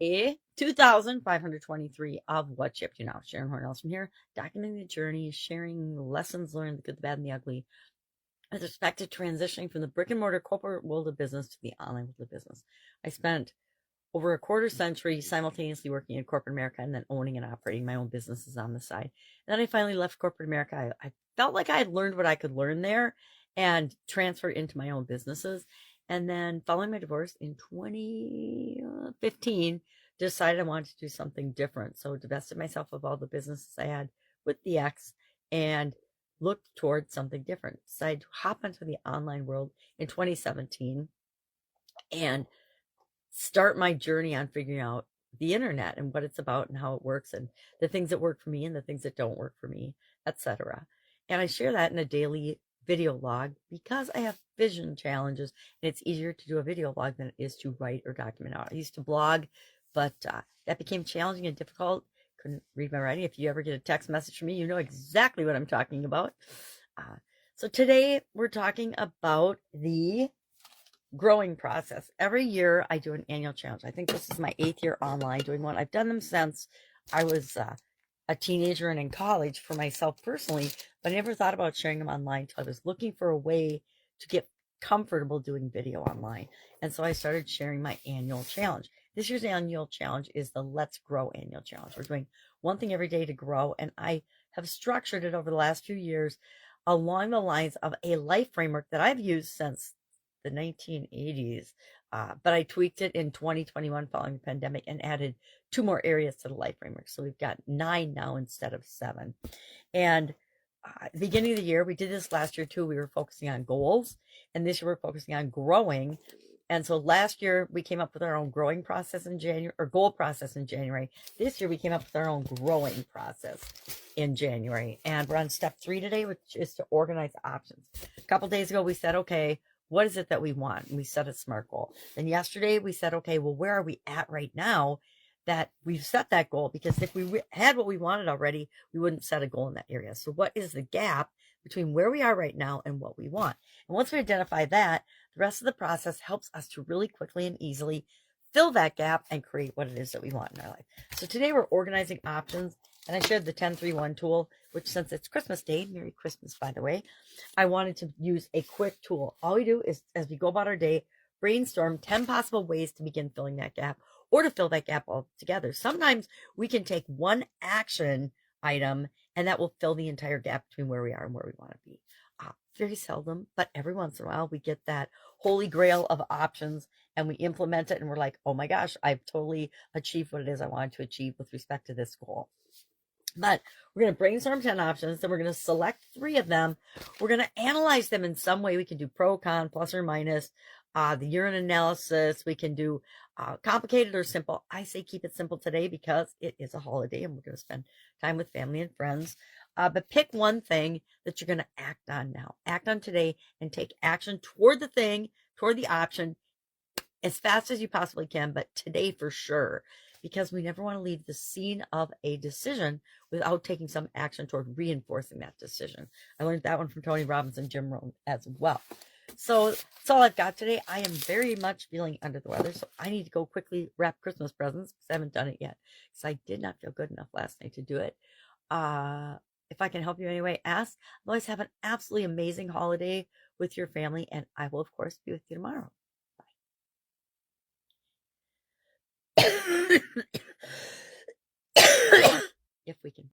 2523 of What Shipped You Now. Sharon Horne-Ellstrom here, documenting the journey, sharing lessons learned, the good, the bad, and the ugly, with respect to transitioning from the brick and mortar corporate world of business to the online world of business. I spent over a quarter century simultaneously working in corporate America and then owning and operating my own businesses on the side. And then I finally left corporate America. I felt like I had learned what I could learn there and transfer into my own businesses. And then following my divorce in 2015, decided I wanted to do something different. So divested myself of all the businesses I had with the ex and looked towards something different. Decided to hop into the online world in 2017 and start my journey on figuring out the internet and what it's about and how it works and the things that work for me and the things that don't work for me, etc. And I share that in a daily video log because I have vision challenges and it's easier to do a video log than it is to write or document out. I used to blog, but that became challenging and difficult. Couldn't read my writing. If you ever get a text message from me, you know exactly what I'm talking about. So today we're talking about the growing process. Every year I do an annual challenge. I think this is my 8th year online doing one. I've done them since I was a teenager and in college for myself personally, but I never thought about sharing them online until I was looking for a way to get comfortable doing video online. And so I started sharing my annual challenge. This year's annual challenge is the Let's Grow annual challenge. We're doing one thing every day to grow, and I have structured it over the last few years along the lines of a life framework that I've used since the 1980s, but I tweaked it in 2021 following the pandemic and added 2 more areas to the life framework. So we've got 9 now instead of 7. And at the beginning of the year, we did this last year too. We were focusing on goals, and this year we're focusing on growing. And so last year we came up with our own growing process in January, or goal process in January. This year we came up with our own growing process in January. And we're on step 3 today, which is to organize options. A couple days ago, we said, okay, what is it that we want? And we set a SMART goal. Then yesterday we said, okay, well, where are we at right now that we've set that goal? Because if we had what we wanted already, we wouldn't set a goal in that area. So what is the gap between where we are right now and what we want? And once we identify that, the rest of the process helps us to really quickly and easily fill that gap and create what it is that we want in our life. So today we're organizing options. And I shared the 10-3-1 tool, which since it's Christmas Day, Merry Christmas, by the way, I wanted to use a quick tool. All we do is, as we go about our day, brainstorm 10 possible ways to begin filling that gap or to fill that gap altogether. Sometimes we can take one action item and that will fill the entire gap between where we are and where we want to be. Very seldom, but every once in a while we get that holy grail of options and we implement it and we're like, oh my gosh, I've totally achieved what it is I wanted to achieve with respect to this goal. But we're going to brainstorm 10 options, then we're going to select 3 of them. We're going to analyze them in some way. We can do pro, con, plus or minus, the year-end analysis. We can do complicated or simple. I say keep it simple today because it is a holiday and we're going to spend time with family and friends. But pick one thing that you're going to act on now. Act on today and take action toward the thing, toward the option as fast as you possibly can, but today for sure. Because we never want to leave the scene of a decision without taking some action toward reinforcing that decision. I learned that one from Tony Robbins and Jim Rohn as well. So that's all I've got today. I am very much feeling under the weather, so I need to go quickly wrap Christmas presents because I haven't done it yet because I did not feel good enough last night to do it. If I can help you anyway, ask. Otherwise, have an absolutely amazing holiday with your family, and I will, of course, be with you tomorrow. Bye. If we can